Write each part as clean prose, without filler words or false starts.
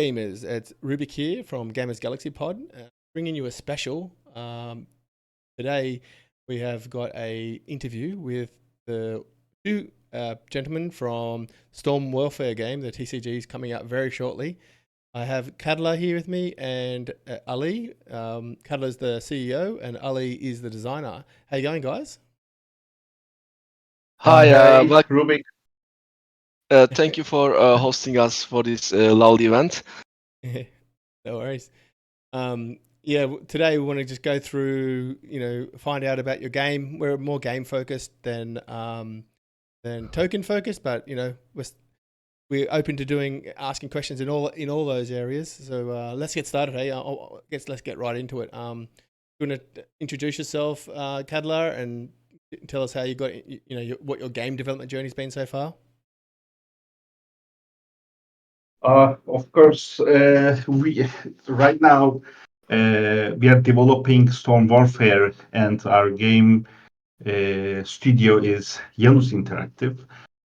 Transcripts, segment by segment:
gamers, it's Rubick here from Galaxie Pod, bringing you a special. Today we have got a interview with the two gentlemen from Storm Warfare game. The TCG is coming out very shortly. I have Kadla here with me and Ali. Kadla is the CEO and Ali is the designer. How you going, guys? Hi, Rubick. thank you for hosting us for this lovely event. No worries. Today we want to just go through, find out about your game. We're more game focused than token focused, but we're open to asking questions in all those areas. So let's get started. Hey, let's get right into it. You want to introduce yourself, Kadla, and tell us how you got, what your game development journey's been so far? Of course, we right now we are developing Storm Warfare, and our game studio is Janus Interactive.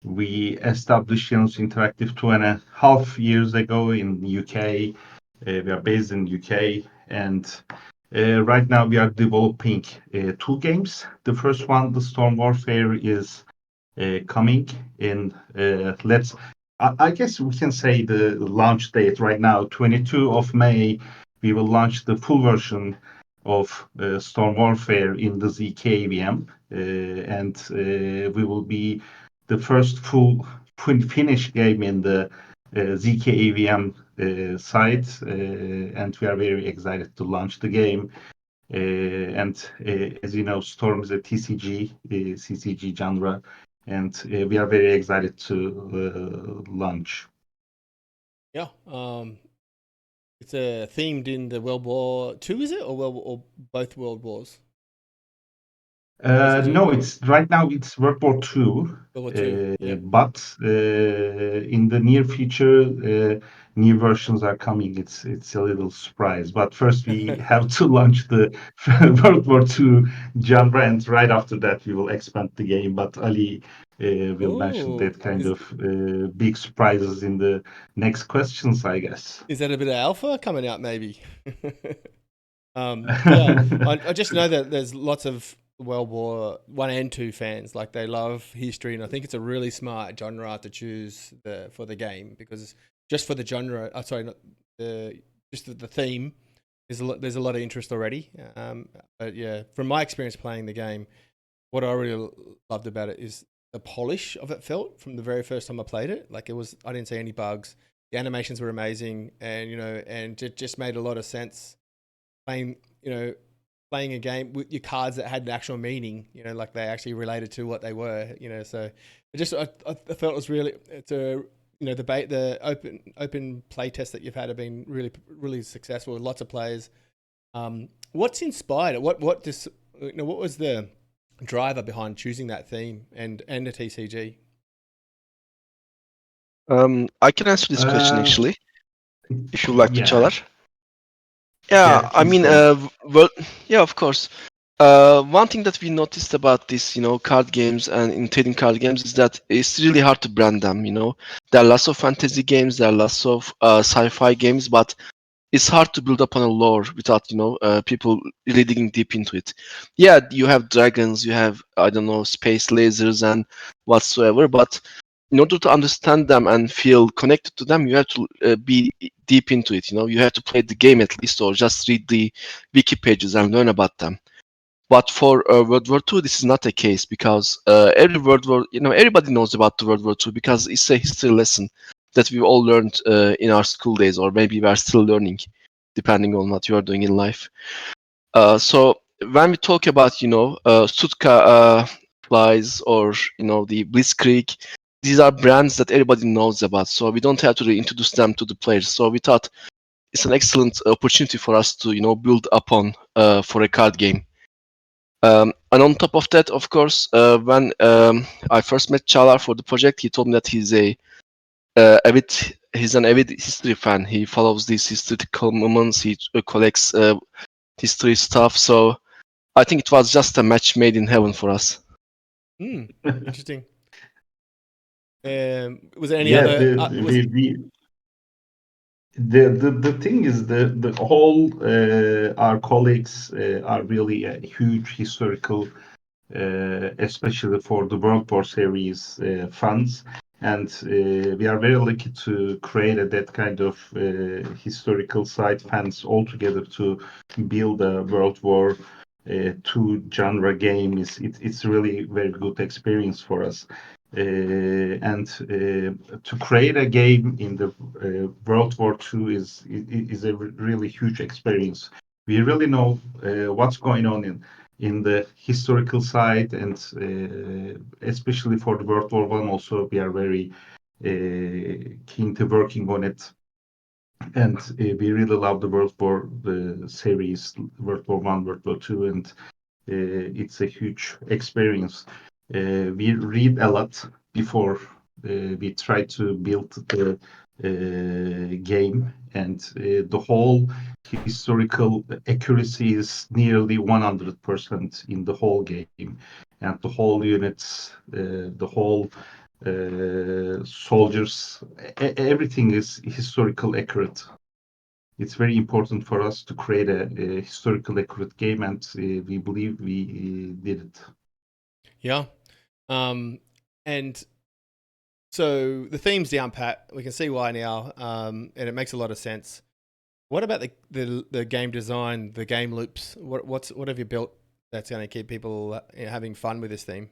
We established Janus Interactive 2.5 years ago in the UK. We are based in the UK, and right now we are developing two games. The first one, the Storm Warfare, is coming in. I guess we can say the launch date right now, 22 of May. We will launch the full version of Storm Warfare in the zkEVM, and we will be the first full finished game in the zkEVM site, and we are very excited to launch the game. As you know, Storm is a TCG, CCG genre, and we are very excited to launch. Yeah, it's themed in the World War II, is it, or both World Wars? No, it's right now it's World War II. World War II, yeah. But in the near future, new versions are coming. It's a little surprise. But first, we have to launch the World War II genre, and right after that, we will expand the game. But Ali will mention that kind of big surprises in the next questions, I guess. Is that a bit of alpha coming out, maybe? I just know that there's lots of World War I and II fans. Like, they love history, and I think it's a really smart genre to choose for the game, because just for the genre, just the theme, there's a lot of interest already. But yeah, from my experience playing the game, what I really loved about it is the polish of it felt from the very first time I played it. Like, I didn't see any bugs. The animations were amazing, and and it just made a lot of sense playing a game with your cards that had an actual meaning, like they actually related to what they were, so I felt it was really, it's the open play test that you've had have been really, really successful with lots of players. What's inspired it? What was the driver behind choosing that theme and the TCG? I can answer this question actually, if you like to, yeah. Chalar. Yeah, I mean, yeah, of course. One thing that we noticed about this, card games and in trading card games is that it's really hard to brand them. There are lots of fantasy games, there are lots of sci-fi games, but it's hard to build up on a lore without, people really digging deep into it. Yeah, you have dragons, you have, I don't know, space lasers and whatsoever, but in order to understand them and feel connected to them, you have to be deep into it. You have to play the game at least, or just read the wiki pages and learn about them. But for World War II, this is not the case, because every World War, everybody knows about the World War II because it's a history lesson that we've all learned in our school days, or maybe we are still learning, depending on what you are doing in life. So when we talk about, Stutka flies, or the Blitzkrieg, these are brands that everybody knows about, so we don't have to reintroduce them to the players. So we thought it's an excellent opportunity for us to build upon for a card game. And on top of that, of course, when I first met Chalar for the project, he told me that he's an avid history fan. He follows these historical moments. He collects history stuff. So I think it was just a match made in heaven for us. Interesting. Was there any other? The thing is the whole our colleagues are really a huge historical, especially for the World War series fans, and we are very lucky to create that kind of historical side fans all together to build a World War two genre game. It's really very good experience for us. And to create a game in the World War II is a really huge experience. We really know what's going on in the historical side, and especially for the World War One. Also, we are very keen to working on it, and we really love the World War the series, World War One, World War Two, and it's a huge experience. We read a lot before we try to build the game, and the whole historical accuracy is nearly 100% in the whole game, and the whole units, the whole soldiers, everything is historical accurate. It's very important for us to create a historical accurate game, and we believe we did it. Yeah. And so the theme's down pat. We can see why now, and it makes a lot of sense. What about the game design, the game loops? What have you built that's going to keep people having fun with this theme?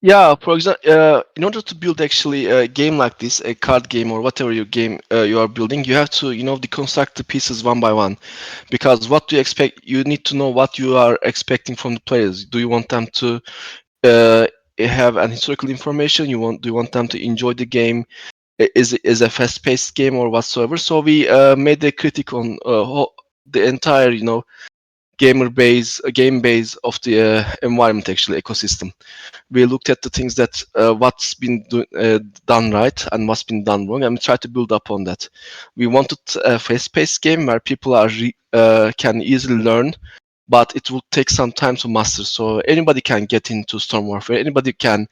Yeah, for example, in order to build actually a game like this, a card game or whatever your game you are building, you have to, deconstruct the pieces one by one. Because what do you expect? You need to know what you are expecting from the players. Do you want them to have an historical information? Do you want them to enjoy the game? Is a fast-paced game or whatsoever? So we made a critic on the entire, game base of the environment, actually ecosystem. We looked at the things that what's been done right and what's been done wrong, and we try to build up on that. We wanted a fast-paced game where people can easily learn, but it will take some time to master. So anybody can get into Storm Warfare, anybody can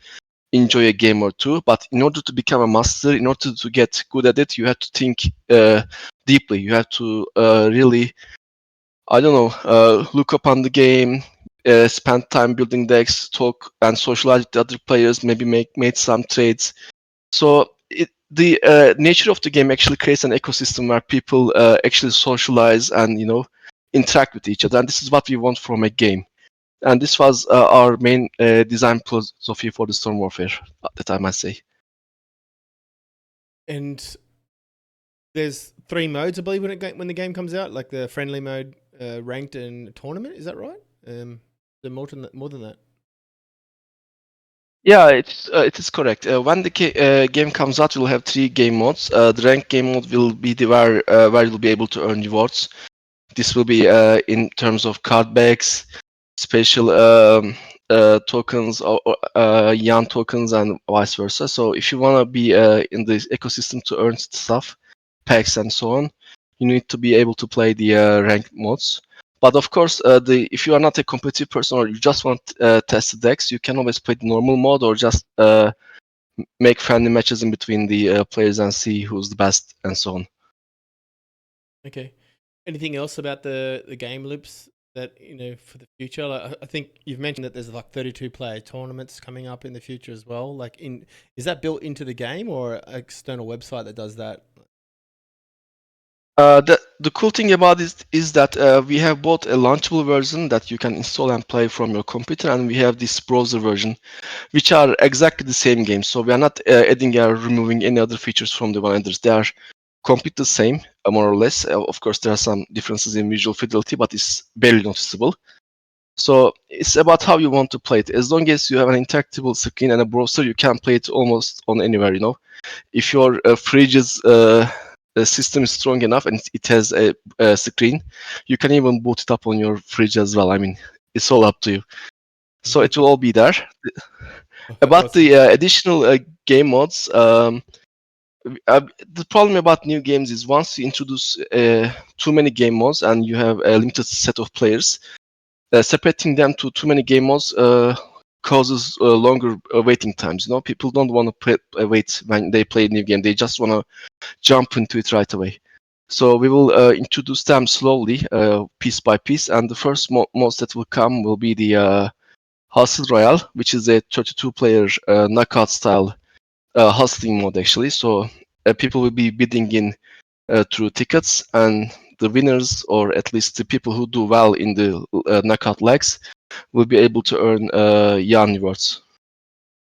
enjoy a game or two, but in order to become a master, in order to get good at it, you have to think deeply. You have to really, I don't know, look up on the game, spend time building decks, talk and socialize with the other players, maybe made some trades. So the nature of the game actually creates an ecosystem where people actually socialize and interact with each other, and this is what we want from a game. And this was our main design philosophy for the Storm Warfare, that I must say. And there's 3 modes, I believe, when the game comes out, like the friendly mode, ranked, and tournament. Is that right? More than that. Yeah, it is correct. When the game comes out, we'll have 3 game modes. The ranked game mode will be where you'll be able to earn rewards. This will be in terms of card bags, special tokens, or Yan tokens, and vice versa. So if you want to be in the ecosystem to earn stuff, packs, and so on, you need to be able to play the ranked modes. But of course, if you are not a competitive person or you just want test the decks, you can always play the normal mode or just make friendly matches in between the players and see who's the best and so on. Okay. Anything else about the game loops that for the future? Like, I think you've mentioned that there's like 32 player tournaments coming up in the future as well. Like, is that built into the game or an external website that does that? The cool thing about it is that we have both a launchable version that you can install and play from your computer, and we have this browser version, which are exactly the same game. So we are not adding or removing any other features from the one others. They are completely the same, more or less. Of course, there are some differences in visual fidelity, but it's barely noticeable. So it's about how you want to play it. As long as you have an interactable screen and a browser, you can play it almost on anywhere. If your fridge's system is strong enough and it has a screen, you can even boot it up on your fridge as well. I mean, it's all up to you. So it will all be there. About the additional game mods, the problem about new games is once you introduce too many game mods and you have a limited set of players, separating them to too many game modes causes longer waiting times. You know, people don't want to wait when they play a new game. They just want to jump into it right away. So we will introduce them slowly, piece by piece, and the first mods that will come will be the Hustle Royale, which is a 32-player knockout style hustling mode actually. So people will be bidding in through tickets, and the winners, or at least the people who do well in the knockout legs, will be able to earn yarn rewards.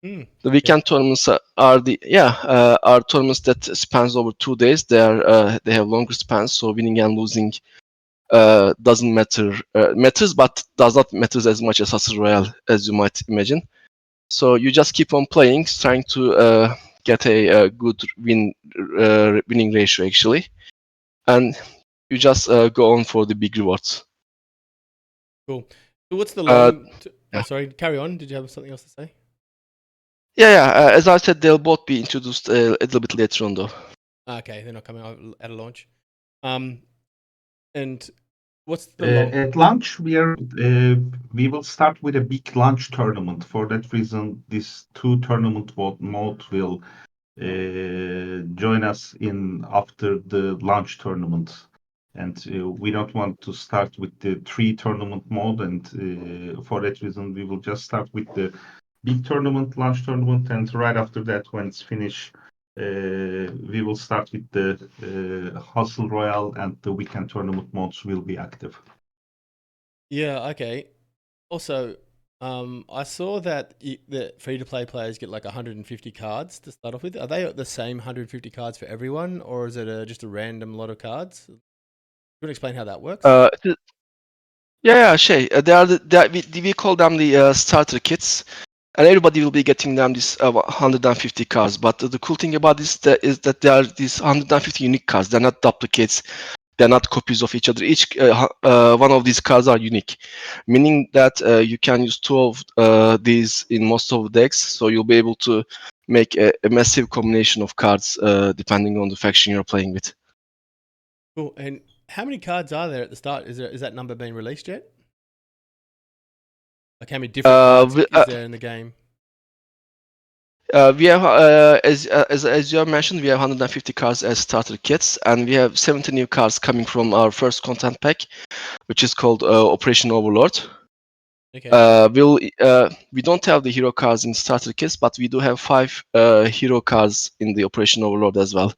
The weekend tournaments are tournaments that spans over 2 days. They have longer spans, so winning and losing doesn't matter. Matters, but does not matter as much as Hustle Royale, as you might imagine. So you just keep on playing, trying to get a good winning ratio actually, and you just go on for the big rewards. Cool. So what's the long? Yeah. Sorry, carry on. Did you have something else to say? Yeah. As I said, they'll both be introduced a little bit later on, though. Okay, they're not coming out at a launch. And what's the long? At launch, we will start with a big launch tournament. For that reason, this 2 tournament mode will join us in after the launch tournament. And we don't want to start with the 3 tournament mode, and for that reason, we will just start with the big tournament, launch tournament, and right after that, when it's finished, we will start with the Hustle Royale, and the weekend tournament modes will be active. Yeah. Okay. Also, I saw that the free-to-play players get like 150 cards to start off with. Are they the same 150 cards for everyone, or is it just a random lot of cards? You want to explain how that works? We call them the starter kits, and everybody will be getting them this 150 cards. But the cool thing about this is that there are these 150 unique cards. They're not duplicates. They're not copies of each other. Each one of these cards are unique, meaning that you can use 2 of these in most of the decks. So you'll be able to make a massive combination of cards depending on the faction you're playing with. Cool. And how many cards are there at the start? Is that number being released yet? Like how many different cards is there in the game? We have, as you have mentioned, we have 150 cards as starter kits, and we have 70 new cards coming from our first content pack, which is called Operation Overlord. Okay. We don't have the hero cards in starter kits, but we do have 5 hero cards in the Operation Overlord as well.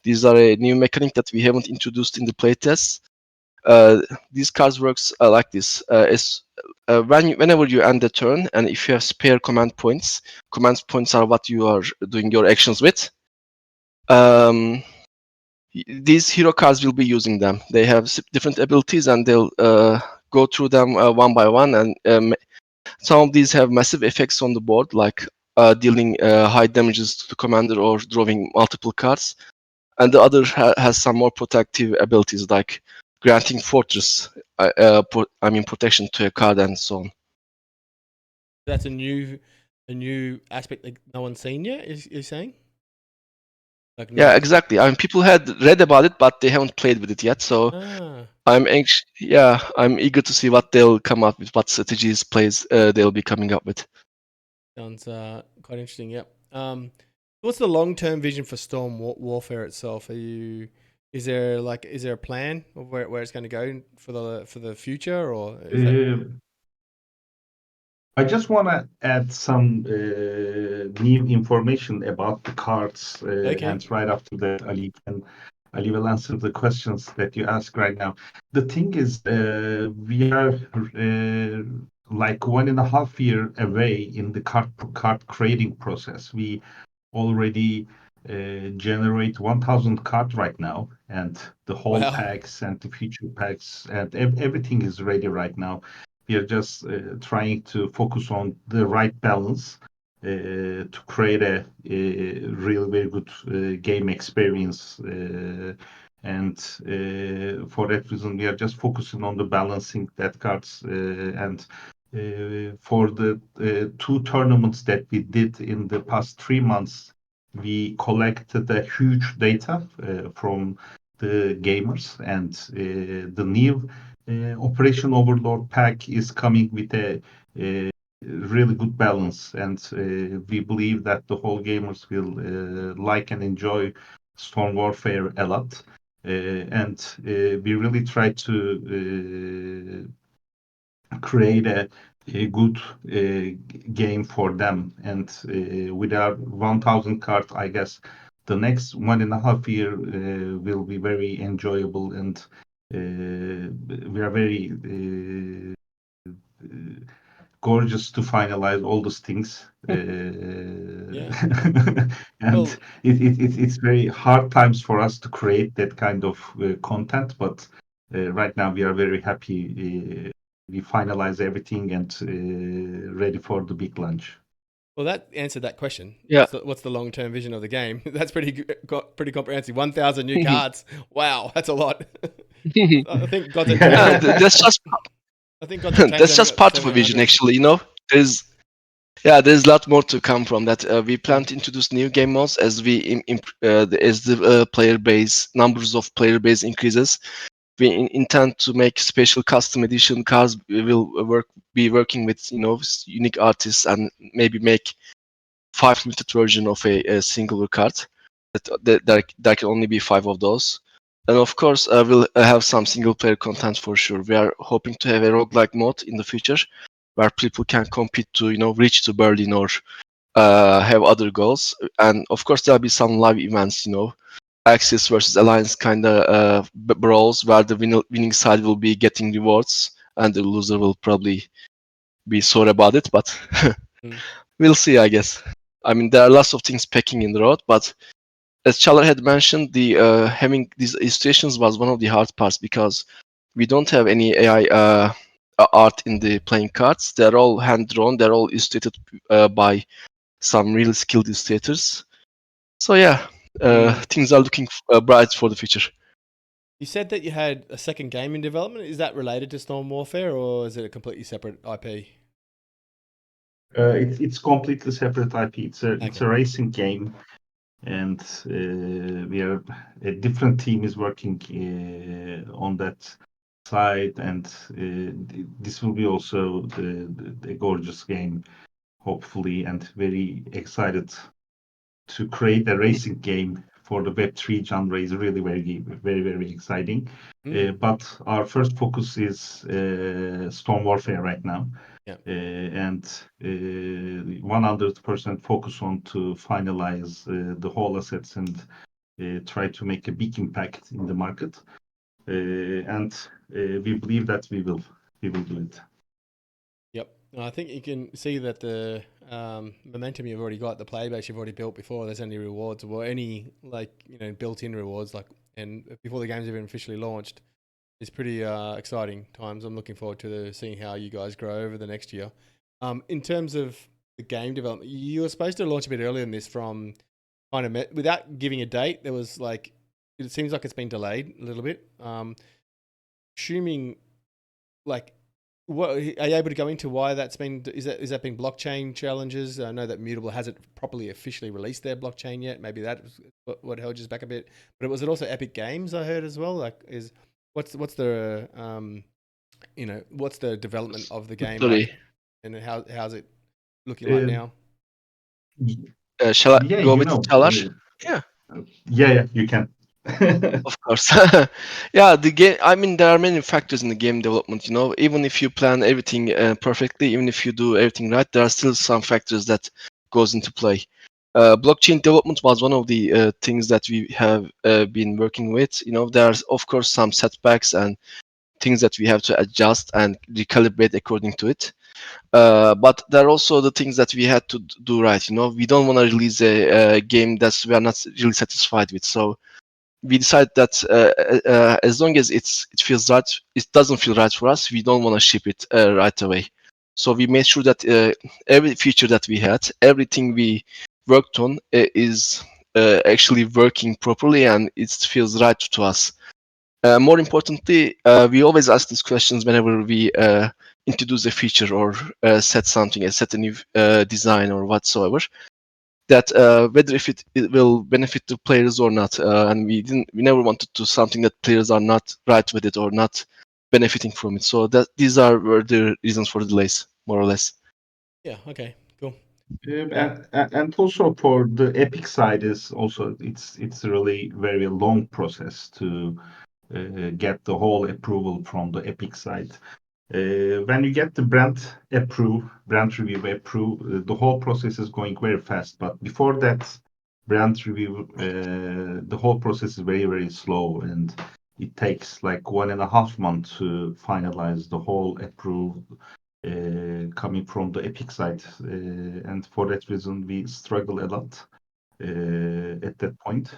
These are a new mechanic that we haven't introduced in the playtests. These cards works like this. Whenever you end the turn, and if you have spare command points are what you are doing your actions with. These hero cards will be using them. They have different abilities, and they'll go through them one by one. And some of these have massive effects on the board, like dealing high damages to the commander or drawing multiple cards. And the other has some more protective abilities, like granting fortress, protection to a card and so on. That's a new aspect that no one's seen yet. Is you're saying? Like Yeah, exactly. I mean, people had read about it, but they haven't played with it yet. So I'm anxious. Yeah, I'm eager to see what they'll come up with, what strategies they'll be coming up with. Sounds quite interesting. Yep. What's the long-term vision for Storm Warfare itself? Is there a plan of where it's going to go for the future, or I just want to add some new information about the cards, and right after that, Ali will answer the questions that you ask right now. The thing is, we are like 1.5 years away in the card creating process. We already generate 1,000 cards right now, and the whole packs and the future packs and everything is ready right now. We are just trying to focus on the right balance to create a real very good game experience. And for that reason, we are just focusing on the balancing that cards. And for the 2 tournaments that we did in the past 3 months, we collected a huge data from the gamers, and the new Operation Overlord pack is coming with a really good balance, and we believe that the whole gamers will like and enjoy Storm Warfare a lot. And we really try to create a good game for them. And with our 1,000 cards, I guess the next 1.5 year will be very enjoyable, and we are very gorgeous to finalize all those things. Yeah. And Well, it's very hard times for us to create that kind of content, but right now we are very happy. We finalize everything and ready for the big launch. well, that answered that question. Yeah. What's the long term vision of the game? That's pretty comprehensive. 1,000 new cards. Wow, that's a lot. I think Gods and Chains. Yeah, that's just I think Gods and Chains that's only just got part of a vision, 1,700. actually. There's a lot more to come from that. We plan to introduce new game modes as the player base numbers of player base increases. We intend to make special custom edition cards. We will be working with unique artists, and maybe make 5 limited version of a singular card. There can only be 5 of those. And of course, we'll have some single player content for sure. We are hoping to have a roguelike mode in the future, where people can compete to reach to Berlin, or have other goals. And of course, there'll be some live events, Axis versus Alliance kind of brawls, where the winning side will be getting rewards, and the loser will probably be sore about it. But we'll see, I guess. I mean, there are lots of things packing in the road, but as Chalar had mentioned, the having these illustrations was one of the hard parts, because we don't have any AI art in the playing cards. They're all hand drawn. They're all illustrated by some really skilled illustrators. So yeah, things are looking bright for the future. You said that you had a second game in development. Is that related to Storm Warfare, or is it a completely separate IP? It's completely separate IP. It's a racing game, and a different team is working on that side, and this will be also the gorgeous game, hopefully, and very excited to create a racing game for the Web3 genre. Is really very exciting. But our first focus is Storm Warfare right now. Yeah. And 100% focus on to finalize the whole assets, and try to make a big impact in the market. And we believe that we will do it. Yep. I think you can see that the momentum you've already got, the player base you've already built before there's any rewards, or any built-in rewards, and before the game's even officially launched, is pretty exciting times. I'm looking forward to seeing how you guys grow over the next year. In terms of the game development, you were supposed to launch a bit earlier than this, from kind of without giving a date. There was it seems like it's been delayed a little bit. Assuming what are you able to go into why that's been? Is that been blockchain challenges? I know that Immutable hasn't properly officially released their blockchain yet. Maybe that was what held you back a bit. But was it also Epic Games? I heard as well. What's the what's the development of the game like, and how's it looking like now? Shall I Yeah, go with Chalar? Yeah, you can. Of course. Yeah, the game. I mean, there are many factors in the game development. Even if you plan everything perfectly, even if you do everything right, there are still some factors that goes into play. Blockchain development was one of the things that we have been working with. There's of course some setbacks and things that we have to adjust and recalibrate according to it. But there are also the things that we had to do right. We don't want to release a game that we are not really satisfied with. So we decided that as long as it feels right, it doesn't feel right for us, we don't want to ship it right away. So we made sure that every feature that we had, everything we worked on is actually working properly, and it feels right to us. More importantly, we always ask these questions whenever we introduce a feature, or set a new design or whatsoever, that whether if it will benefit the players or not, and we never wanted to do something that players are not right with it or not benefiting from it. So that were the reasons for the delays, more or less. Yeah. Okay. Cool. And also for the Epic side is also it's a really very long process to get the whole approval from the Epic side. When you get the brand review approve, the whole process is going very fast. But before that brand review, the whole process is very, very slow, and it takes like 1.5 months to finalize the whole approve coming from the Epic side. And for that reason, we struggle a lot at that point.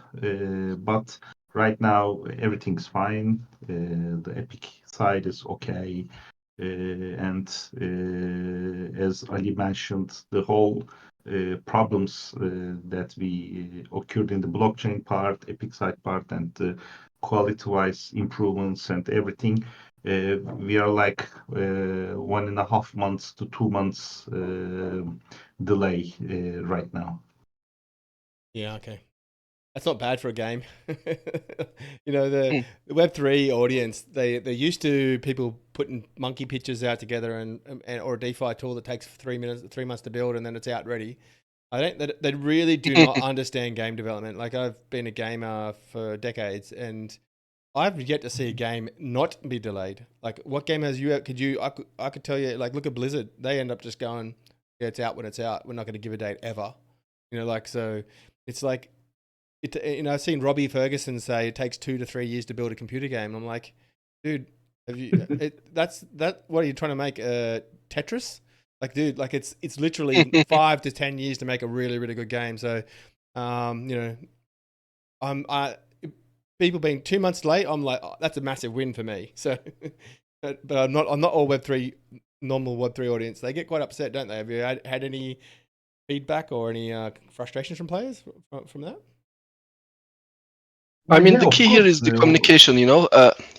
But right now, everything's fine. The Epic side is okay. And as Ali mentioned, the whole problems that we occurred in the blockchain part, Epic side part, and the quality-wise improvements and everything, we are like 1.5 months to 2 months delay right now. Yeah. Okay. That's not bad for a game. The Web3 audience, they're used to people putting monkey pictures out together and or a DeFi tool that takes 3 months to build and then it's out ready. I think that they really do not understand game development. Like, I've been a gamer for decades and I've yet to see a game not be delayed. Like, what game has you? I could tell you. Like, look at Blizzard. They end up just going, yeah, it's out when it's out. We're not going to give a date ever. So it's like I've seen Robbie Ferguson say it takes 2 to 3 years to build a computer game. I'm like, dude, have you? What are you trying to make? Tetris? Like, dude, like it's literally 5 to 10 years to make a really, really good game. So, people being 2 months late, I'm like, oh, that's a massive win for me. So, but I'm not all normal Web3 audience. They get quite upset, don't they? Have you had any feedback or any frustrations from players from that? I mean, Yeah, the of key here course. is the communication,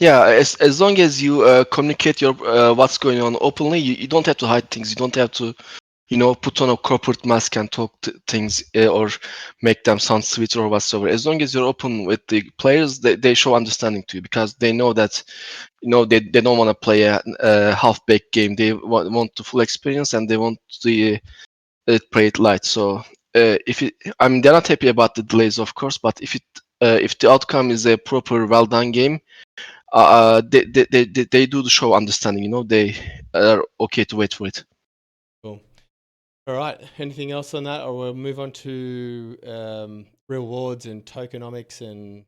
as long as you communicate your what's going on openly, you don't have to hide things. You don't have to, put on a corporate mask and talk things or make them sound sweet or whatsoever. As long as you're open with the players, they show understanding to you because they know that, they don't want to play a half-baked game. They want the full experience and they want to play it light. So they're not happy about the delays, of course, but if the outcome is a proper, well done game, they do the show understanding. They are okay to wait for it. Cool. All right. Anything else on that, or we'll move on to rewards and tokenomics and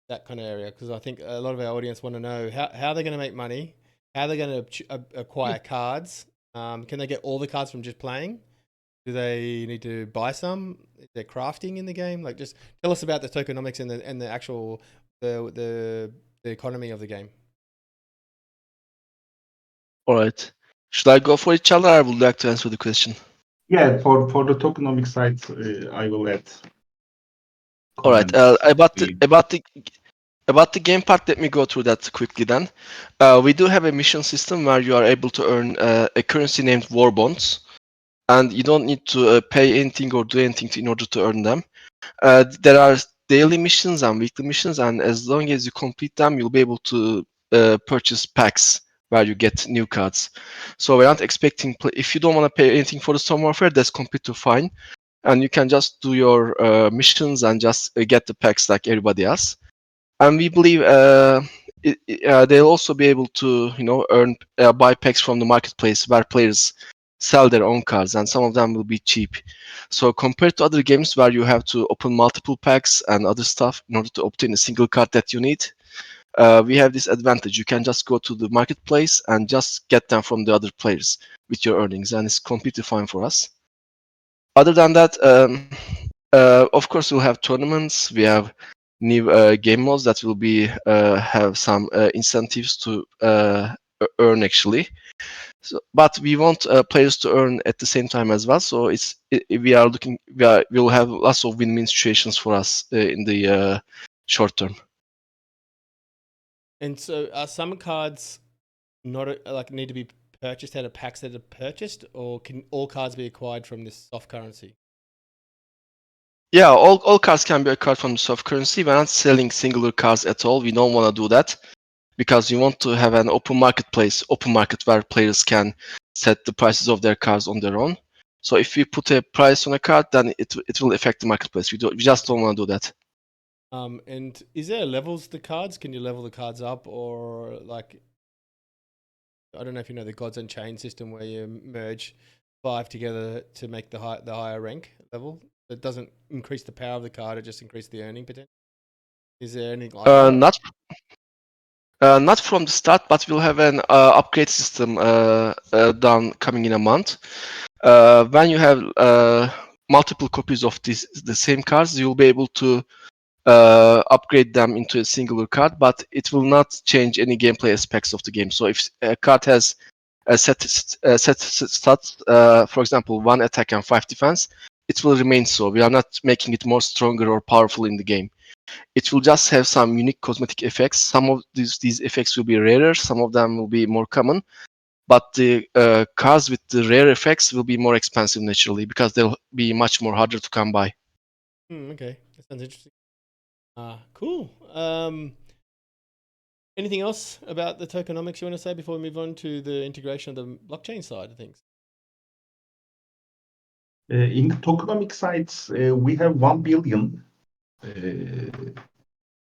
that kind of area? Because I think a lot of our audience want to know how they're going to make money, how they're going to acquire cards. Can they get all the cards from just playing? Do they need to buy some? Is there crafting in the game? Like, just tell us about the tokenomics and the actual the economy of the game. All right. Should I go for it, Chandler? I would like to answer the question. Yeah, for the tokenomic side, I will add. All right. About the game part, let me go through that quickly then. We do have a mission system where you are able to earn a currency named war bonds, and you don't need to pay anything or do anything in order to earn them. There are daily missions and weekly missions, and as long as you complete them, you'll be able to purchase packs where you get new cards. So we're not expecting, if you don't want to pay anything for the Storm Warfare, that's completely fine. And you can just do your missions and just get the packs like everybody else. And we believe they'll also be able to, earn buy packs from the marketplace where players sell their own cards, and some of them will be cheap. So compared to other games where you have to open multiple packs and other stuff in order to obtain a single card that you need, we have this advantage. You can just go to the marketplace and just get them from the other players with your earnings, and it's completely fine for us. Other than that, of course, we'll have tournaments. We have new game modes that will be have some incentives to earn actually. So, but we want players to earn at the same time as well. So we'll have lots of win-win situations for us in the short term. And so, are some cards not need to be purchased out of packs that are purchased, or can all cards be acquired from this soft currency? Yeah, all cards can be acquired from the soft currency. We're not selling singular cards at all. We don't want to do that because we want to have an open market where players can set the prices of their cards on their own. So if we put a price on a card, then it will affect the marketplace. We just don't want to do that. And is there levels to the cards? Can you level the cards up, or like, I don't know if you know the Gods Unchained system where you merge 5 together to make the higher rank level? It doesn't increase the power of the card; it just increases the earning potential. Is there anything like that? Not from the start, but we'll have an upgrade system done coming in a month. When you have multiple copies of the same cards, you'll be able to upgrade them into a singular card, but it will not change any gameplay aspects of the game. So if a card has a set stats, for example, 1 attack and 5 defense, it will remain so. We are not making it more stronger or powerful in the game. It will just have some unique cosmetic effects. Some of these effects will be rarer, some of them will be more common, but the cards with the rare effects will be more expensive naturally because they'll be much more harder to come by. Okay, that sounds interesting. Cool. Anything else about the tokenomics you want to say before we move on to the integration of the blockchain side of things? In the tokenomic sides, we have 1 billion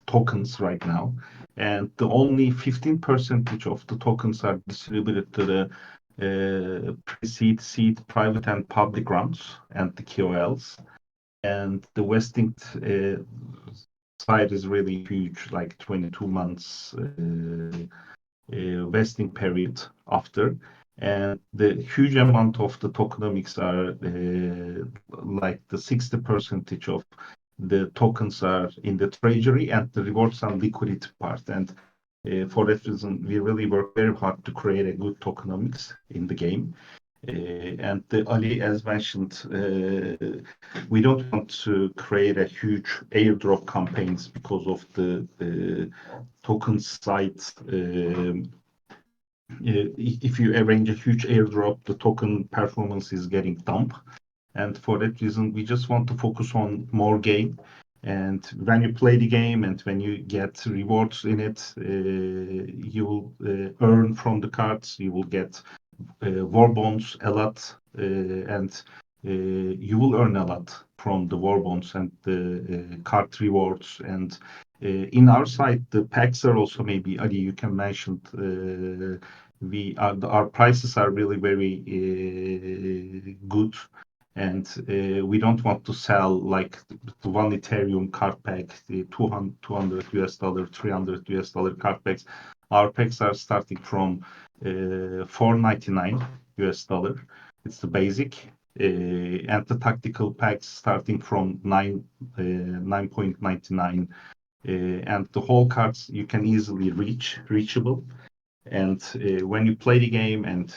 tokens right now, and the only 15% of the tokens are distributed to the pre-seed, seed, private, and public rounds and the KOLs. And the vesting side is really huge, like 22 months vesting period after. And the huge amount of the tokenomics are like the 60% of the tokens are in the treasury and the rewards and liquidity part. And for that reason, we really work very hard to create a good tokenomics in the game. And Ali, as mentioned, we don't want to create a huge airdrop campaigns because of the token side. If you arrange a huge airdrop, the token performance is getting dumped. And for that reason, we just want to focus on more game. And when you play the game and when you get rewards in it, you will earn from the cards. You will get war bonds a lot, and you will earn a lot from the war bonds and the card rewards. And in our site, the packs are also, maybe Ali, you can mention. Our prices are really very good, and we don't want to sell like the 1 Ethereum card pack, the $200 $300 card packs. Our packs are starting from $4.99. It's the basic, and the tactical packs starting from 9.99, and the whole cards you can easily reachable. And when you play the game and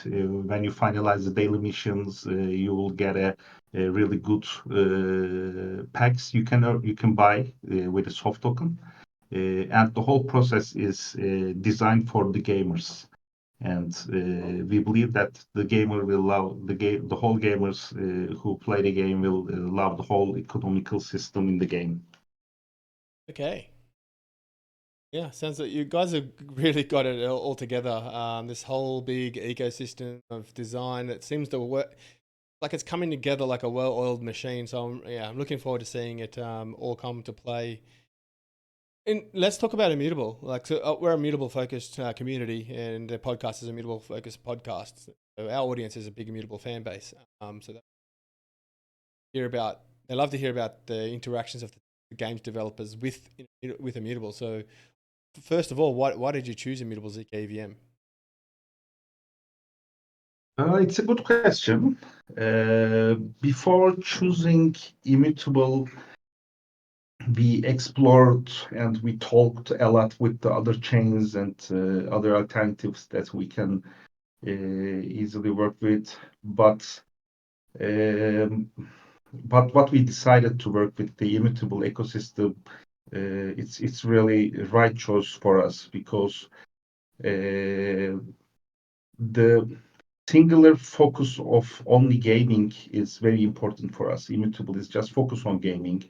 when you finalize the daily missions, you will get a really good packs you can buy with a soft token. And the whole process is designed for the gamers. And we believe that the gamer will love the game. The whole gamers who play the game will love the whole economical system in the game. Okay. Yeah, sounds like you guys have really got it all together. This whole big ecosystem of design that seems to work, like it's coming together like a well-oiled machine. So I'm looking forward to seeing it all come to play. And let's talk about Immutable. Like, so we're a Immutable focused community, and the podcast is a Immutable focused podcast. So our audience is a big Immutable fan base. So they love to hear about the interactions of the games developers with Immutable. So first of all, why did you choose Immutable zkEVM? It's a good question. Before choosing Immutable, we explored and we talked a lot with the other chains and other alternatives that we can easily work with. But what we decided to work with the Immutable ecosystem, it's really the right choice for us, because the singular focus of only gaming is very important for us. Immutable is just focus on gaming.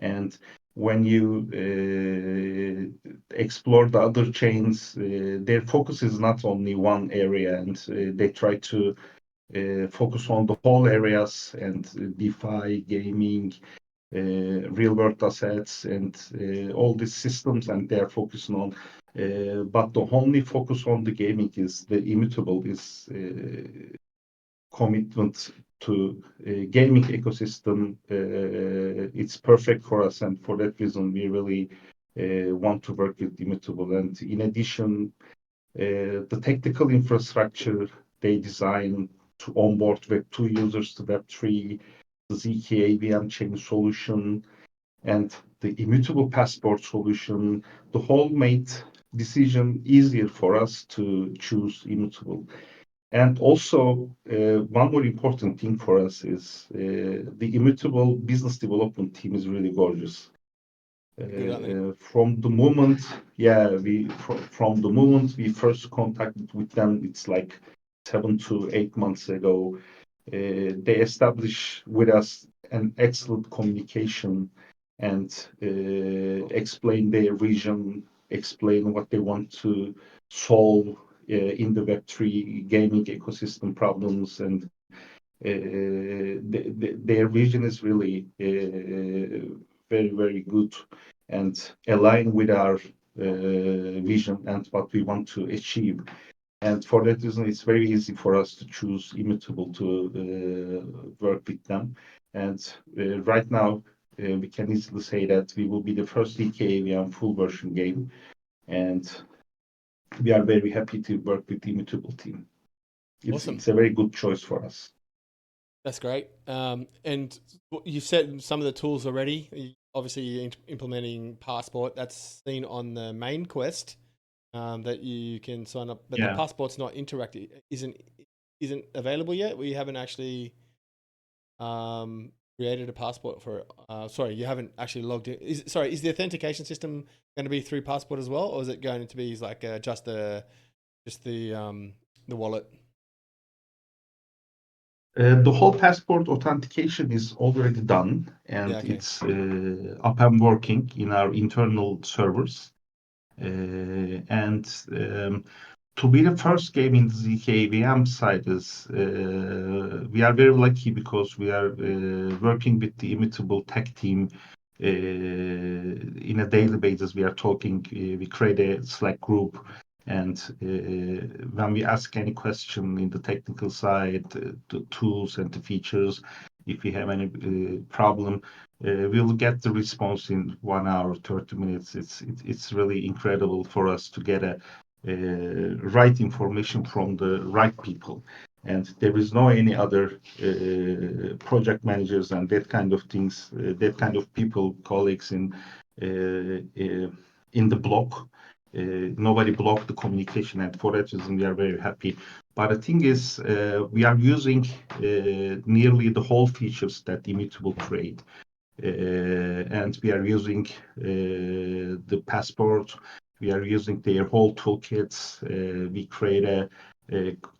And when you explore the other chains, their focus is not only one area, and they try to focus on the whole areas and DeFi, gaming, real world assets, and all these systems, and they are focusing on. But the only focus on the gaming is the Immutable is commitment to gaming ecosystem. It's perfect for us, and for that reason, we really want to work with Immutable. And in addition, the technical infrastructure they design to onboard Web2 users to Web3, the zkEVM chain solution, and the immutable passport solution, the whole made decision easier for us to choose Immutable. And also, one more important thing for us is the Immutable business development team is really gorgeous. From the moment, from the moment we first contacted with them, it's like 7 to 8 months ago. They established with us an excellent communication and explain their vision, explain what they want to solve in the Web3 gaming ecosystem problems, and their vision is really very, very good and align with our vision and what we want to achieve. And for that reason, it's very easy for us to choose Immutable to work with them. And right now, we can easily say that we will be the first zkEVM full version game. And we are very happy to work with the Immutable team. Awesome. It's a very good choice for us. That's great. And you said some of the tools already. Obviously, you're implementing Passport. That's seen on the main quest that you can sign up, but the Passport's not interactive. Isn't available yet. We haven't actually created a passport for it. Sorry, you haven't actually logged in. Is the authentication system going to be through Passport as well, or is it going to be like just the wallet? The whole passport authentication is already done, and it's up and working in our internal servers. And to be the first game in the zkEVM side is we are very lucky because we are working with the Immutable tech team in a daily basis. We are talking. We create a Slack group. And when we ask any question in the technical side, the tools and the features, if we have any problem, we'll get the response in 1 hour, 30 minutes. It's really incredible for us to get a right information from the right people. And there is no any other project managers and that kind of things, that kind of people, colleagues in the block. Nobody blocked the communication, and for that reason we are very happy. But the thing is, we are using nearly the whole features that Immutable create, and we are using the passport. We are using their whole toolkits. We create a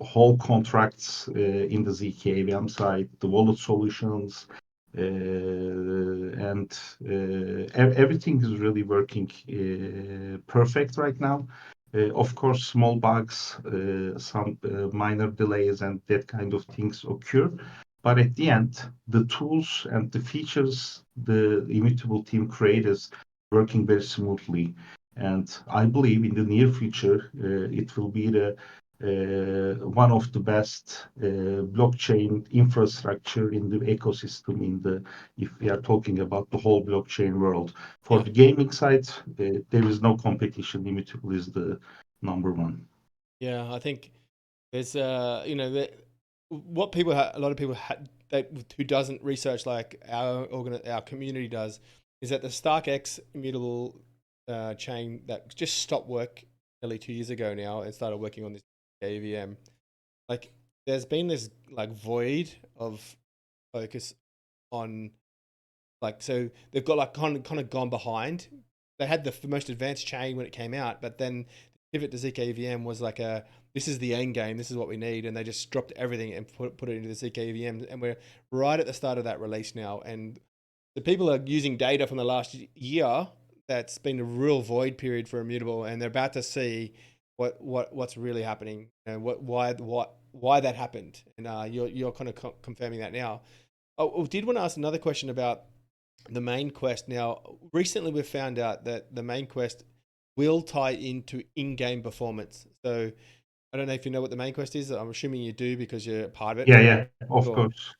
whole contracts in the zkEVM side, the wallet solutions, and everything is really working perfect right now. Of course, small bugs, some minor delays, and that kind of things occur. But at the end, the tools and the features the Immutable team created is working very smoothly. And I believe in the near future, it will be the one of the best blockchain infrastructure in the ecosystem if we are talking about the whole blockchain world. For the gaming side, there is no competition. Immutable is the number one. Yeah, I think there's what people a lot of people who doesn't research like our community does is that the StarkX Immutable chain that just stopped work nearly 2 years ago now and started working on this zkEVM. Like there's been this like void of focus on so they've got like kind of gone behind. They had the most advanced chain when it came out, but then the pivot to zkEVM was like this is the end game, this is what we need, and they just dropped everything and put it into the zkEVM, and we're right at the start of that release now, and the people are using data from the last year that's been a real void period for Immutable, and they're about to see what's really happening and why that happened. And you're kind of confirming that now. I did want to ask another question about the main quest. Now, recently we've found out that the main quest will tie into in-game performance. So I don't know if you know what the main quest is. I'm assuming you do because you're part of it. Yeah, of Cool. course.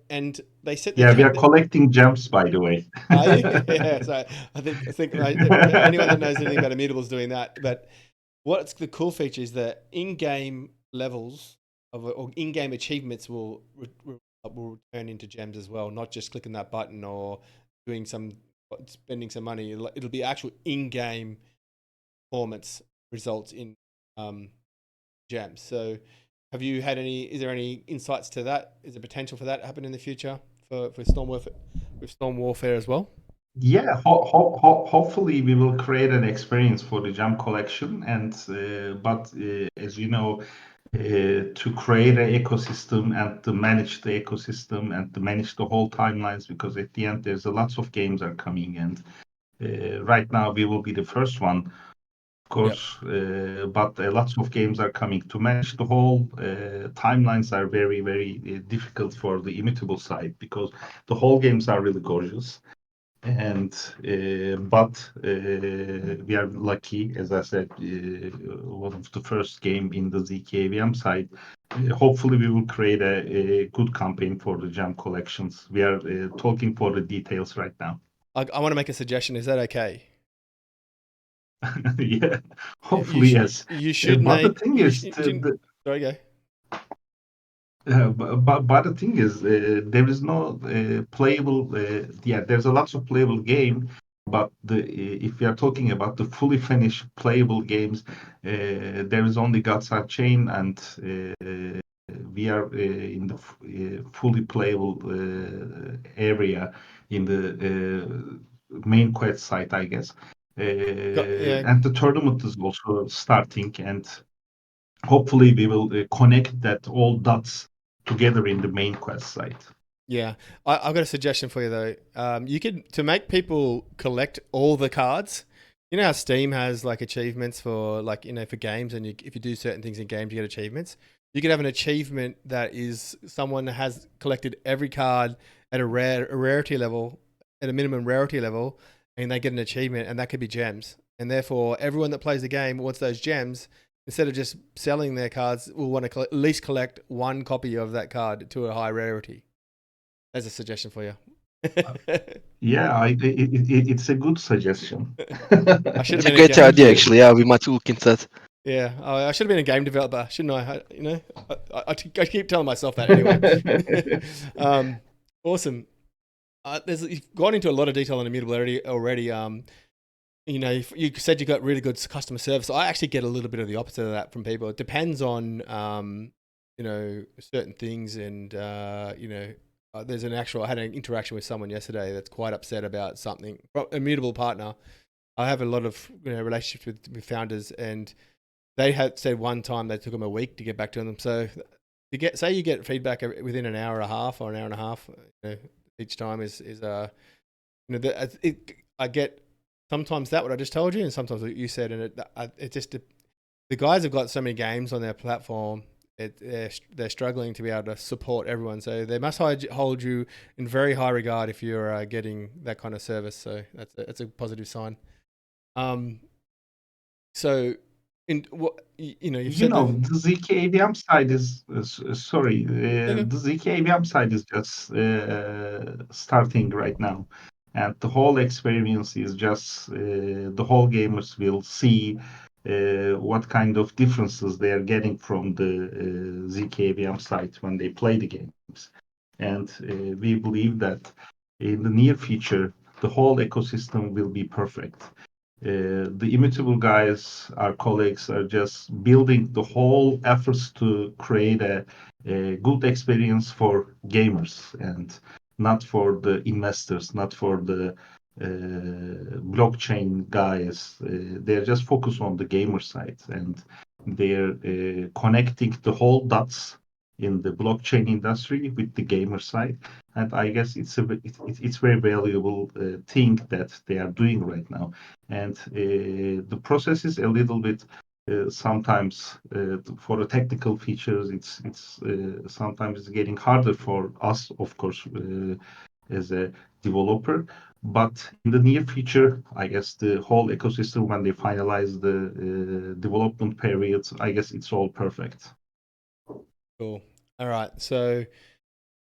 And they said Yeah, we are collecting gems, by the way. Are you? Yeah, so I think anyone that knows anything about Immutable is doing that. But what's the cool feature is that in-game levels or in-game achievements will turn into gems as well, not just clicking that button or spending some money. It'll be actual in-game performance results in gems. So is there any insights to that? Is there potential for that to happen in the future for Storm Warfare as well? Yeah, hopefully we will create an experience for the gem collection, but as you know, to create an ecosystem and to manage the ecosystem and to manage the whole timelines, because at the end there's a lots of games are coming, and right now we will be the first one, of course, but lots of games are coming. To manage the whole timelines are very, very difficult for the Immutable side because the whole games are really gorgeous. But we are lucky, as I said, one of the first game in the zkEVM side. Hopefully, we will create a good campaign for the gem collections. We are talking for the details right now. I want to make a suggestion. Is that okay? Yeah, hopefully, yes. You should But make. the thing is, Sorry, go. but the thing is, there is no playable. There's a lot of playable game, but if we are talking about the fully finished playable games, there is only Gods Chain, and we are in the fully playable area in the main quest site, I guess. And the tournament is also starting, and hopefully we will connect that all dots together in the main quest site. Yeah, I've got a suggestion for you though. You could to make people collect all the cards. You know how Steam has like achievements for for games, and if you do certain things in games, you get achievements. You could have an achievement that is someone has collected every card at a rarity level, at a minimum rarity level, and they get an achievement, and that could be gems. And therefore, everyone that plays the game wants those gems. Instead of just selling their cards, will want to at least collect one copy of that card to a high rarity. There's a suggestion for you. Yeah, it's a good suggestion. I should have It's a been great idea, actually. Yeah, we might look into that. Yeah, I should have been a game developer, shouldn't I? I keep telling myself that anyway. Awesome. You've gone into a lot of detail on Immutable already. You said you got really good customer service. I actually get a little bit of the opposite of that from people. It depends on certain things, and there's I had an interaction with someone yesterday that's quite upset about something. Immutable partner. I have a lot of relationships with founders, and they had said one time they took them a week to get back to them. So you get feedback within an hour and a half or an hour and a half each time I get sometimes that what I just told you, and sometimes what you said, and it just the guys have got so many games on their platform. They're struggling to be able to support everyone, so they must hold you in very high regard if you're getting that kind of service. So that's a positive sign. So in what you've said the zkEVM side is sorry, okay. the zkEVM side is just starting right now, and the whole experience is just the whole gamers will see what kind of differences they are getting from the zkEVM site when they play the games, and we believe that in the near future the whole ecosystem will be perfect. The Immutable guys, our colleagues, are just building the whole efforts to create a good experience for gamers and not for the investors, not for the blockchain guys. They're just focused on the gamer side, and they're connecting the whole dots in the blockchain industry with the gamer side. And I guess it's very valuable thing that they are doing right now. And the process is a little bit sometimes for the technical features, it's sometimes getting harder for us, of course, as a developer. But in the near future, I guess the whole ecosystem, when they finalize the development period, I guess it's all perfect. Cool. All right. So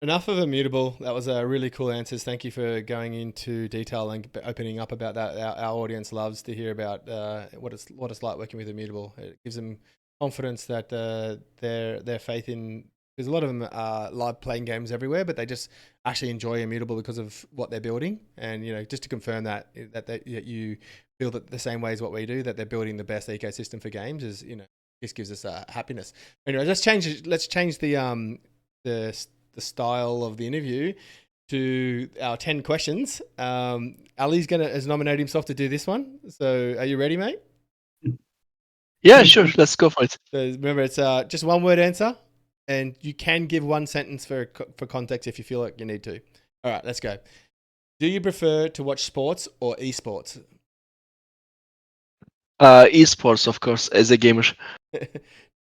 enough of Immutable. That was a really cool answers. Thank you for going into detail and opening up about that. Our audience loves to hear about what it's like working with Immutable. It gives them confidence that their faith in, because a lot of them love playing games everywhere, but they just actually enjoy Immutable because of what they're building. And just to confirm that you feel that the same way as what we do, that they're building the best ecosystem for games, is this gives us happiness. Anyway, let's change the style of the interview to our 10 questions. Ali's has nominated himself to do this one. So are you ready, mate? Yeah, sure. Let's go for it. So remember, it's just one word answer, and you can give one sentence for context if you feel like you need to. All right, let's go. Do you prefer to watch sports or esports? Esports, of course, as a gamer.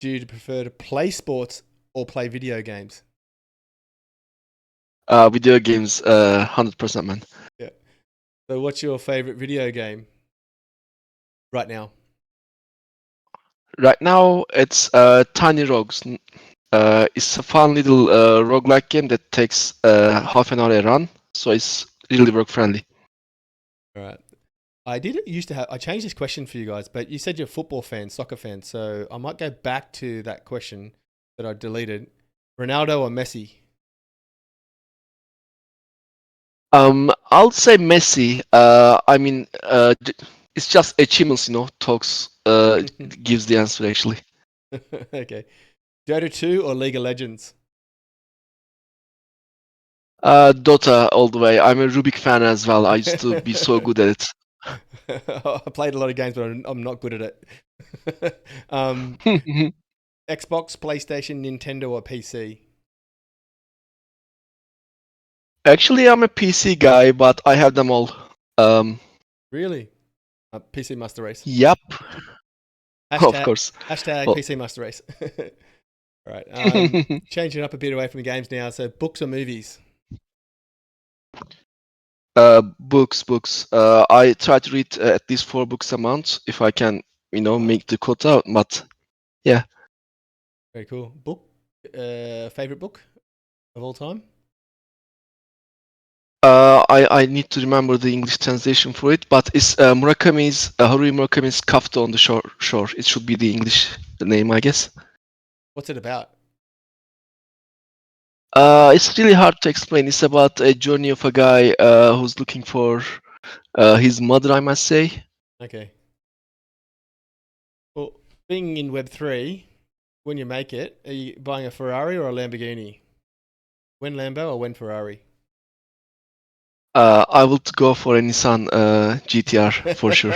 Do you prefer to play sports or play video games? Video games, 100%, man. Yeah. So what's your favorite video game right now? Right now, it's Tiny Rogues. It's a fun little roguelike game that takes half an hour a run, so it's really work friendly. All right. I changed this question for you guys, but you said you're a football fan, soccer fan, so I might go back to that question that I deleted. Ronaldo or Messi? I'll say Messi. It's just achievements, talks gives the answer actually. Okay. Dota 2 or League of Legends? Dota all the way. I'm a Rubick fan as well. I used to be so good at it. I played a lot of games, but I'm not good at it. Xbox, PlayStation, Nintendo, or PC? Actually, I'm a PC guy, but I have them all. Really? PC Master Race. Yep. Hashtag, Of course. Hashtag Well. PC Master Race. All right. Changing up a bit away from the games now. So books or movies? Books. I try to read at least 4 books a month if I can, make the quota. But yeah. Very cool. Book? Favorite book of all time? I need to remember the English translation for it, but it's Haruki Murakami's Kafka on the Shore. It should be the English name, I guess. What's it about? It's really hard to explain. It's about a journey of a guy who's looking for his mother, I must say. Okay. Well, being in Web3, when you make it, are you buying a Ferrari or a Lamborghini? When Lambo or when Ferrari? I would go for a Nissan GTR for sure.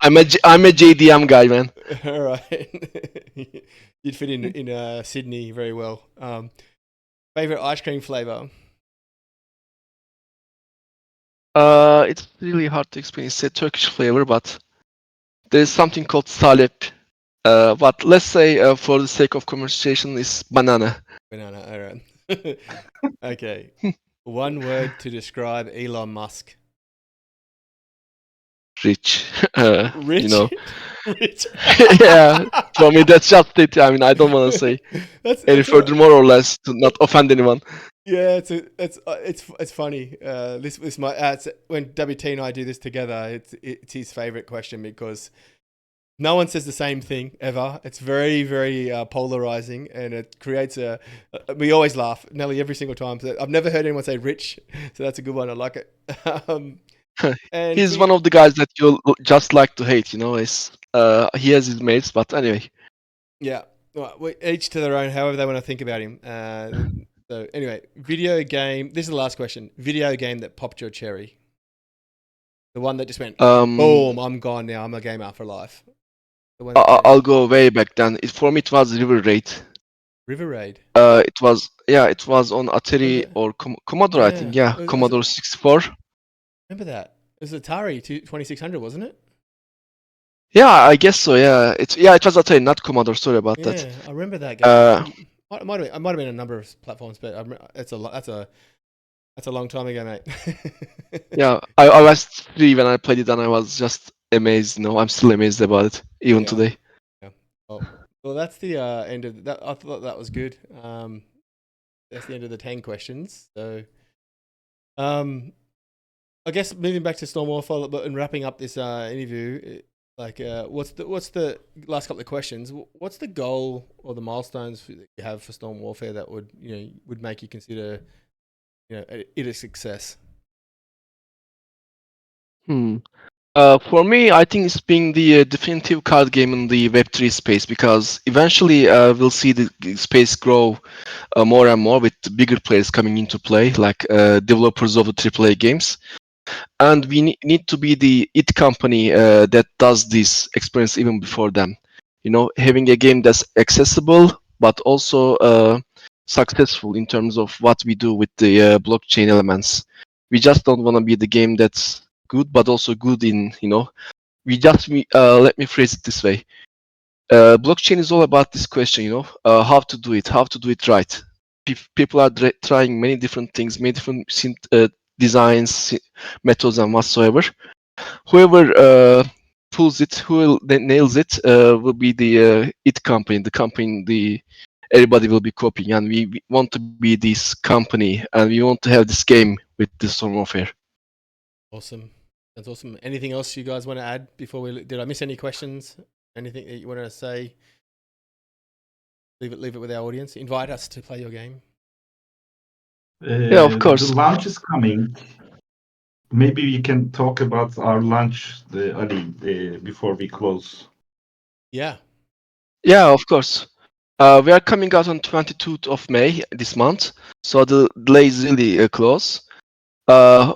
I'm a JDM guy, man. All right. You'd fit in Sydney very well. Favorite ice cream flavor? It's really hard to explain. It's a Turkish flavor, but there's something called salep. But let's say, for the sake of conversation, it's banana. Banana. All right. Okay. One word to describe Elon Musk. Rich. Rich. Rich. Yeah. For me, that's just it. I mean, I don't want to say any further, more or less, to not offend anyone. Yeah, it's funny. This might when WT and I do this together. It's his favorite question because no one says the same thing ever. It's very, very polarizing, and it creates we always laugh nearly every single time. So I've never heard anyone say rich, so that's a good one. I like it. And he's one of the guys that you'll just like to hate. He has his mates, but anyway. Yeah, well, each to their own. However they want to think about him. So anyway, video game. This is the last question. Video game that popped your cherry. The one that just went boom. I'm gone now. I'm a gamer for life. I'll go way back then. For me, it was River Raid. River Raid. It was on Atari or Commodore, I think. Yeah, Commodore 64. Remember that? It was Atari 2600, wasn't it? Yeah, I guess so. Yeah, it was Atari, not Commodore. Sorry about that. Yeah, I remember that game. It might have been a number of platforms, but that's a long time ago, mate. Yeah, I was 3 when I played it, and I was just amazed. I'm still amazed about it even Yeah. today. Yeah. Well, that's the end of that. I thought that was good. That's the end of the 10 questions. So, I guess moving back to Storm Warfare and wrapping up this interview, what's the last couple of questions? What's the goal or the milestones that you have for Storm Warfare that would make you consider it a success? For me, I think it's being the definitive card game in the Web3 space, because eventually we'll see the space grow more and more with bigger players coming into play, like developers of the AAA games. And we need to be the it company that does this experience even before them. Having a game that's accessible but also successful in terms of what we do with the blockchain elements. We just don't want to be the game that's good but also good in let me phrase it this way. Blockchain is all about this question, how to do it right. People are trying many different things, many different designs, methods, and whatsoever. Whoever pulls it, who nails it, will be the it company, the company everybody will be copying, and we want to be this company, and we want to have this game with the Storm Warfare. Awesome. That's awesome. Anything else you guys want to add before did I miss any questions? Anything that you want to say? Leave it with our audience. Invite us to play your game. Yeah, of course. The launch is coming. Maybe we can talk about our launch, Ali, before we close. Yeah, of course. We are coming out on 22nd of May this month, so the delay is really close.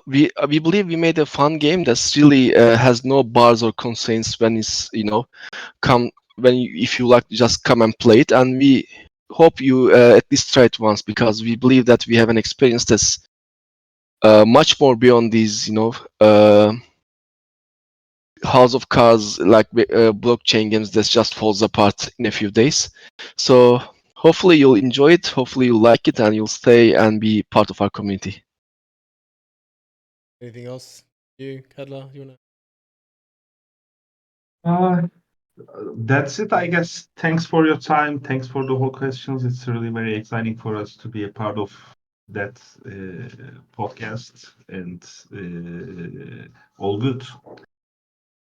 We believe we made a fun game that's really has no bars or constraints when it's if you like just come and play it, and we hope you at least try it once, because we believe that we have an experience that's much more beyond these House of Cards like blockchain games that just falls apart in a few days. So hopefully you'll enjoy it, hopefully you'll like it, and you'll stay and be part of our community. Anything else? You, Kadla, you want to? That's it, I guess. Thanks for your time. Thanks for the whole questions. It's really very exciting for us to be a part of that podcast, and all good.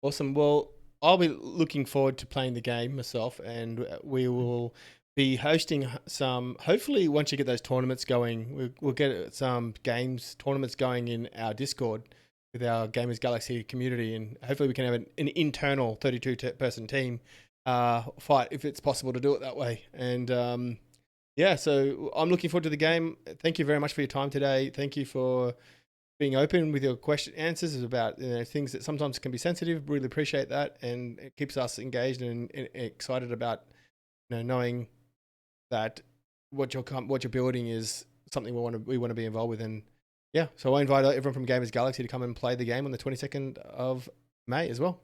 Awesome. Well, I'll be looking forward to playing the game myself, and we will be hosting some. Hopefully, once you get those tournaments going, we'll get some games tournaments going in our Discord with our Gamers Galaxie community, and hopefully, we can have an internal 32-person team fight if it's possible to do it that way. And yeah, so I'm looking forward to the game. Thank you very much for your time today. Thank you for being open with your answers about things that sometimes can be sensitive. Really appreciate that, and it keeps us engaged and excited about knowing that what you're building is something we want to be involved with. And yeah, so I invite everyone from Gamers Galaxie to come and play the game on the 22nd of May as well.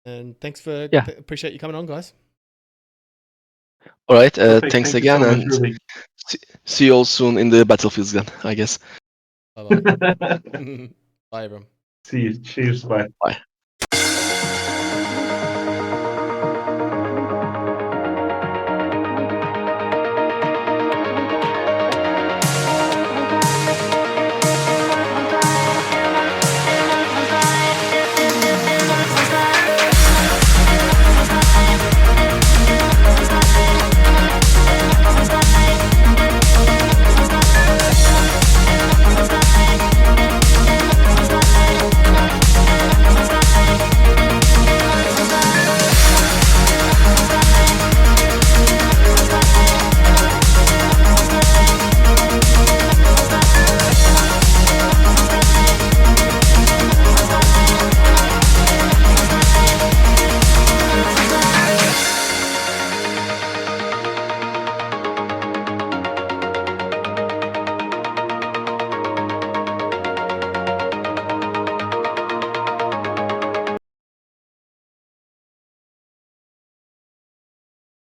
And thanks for appreciate you coming on, guys. All right, thanks again, so much, and see you all soon in the battlefields then, I guess. Bye bye. Bye everyone. See you. Cheers. Bye. Bye.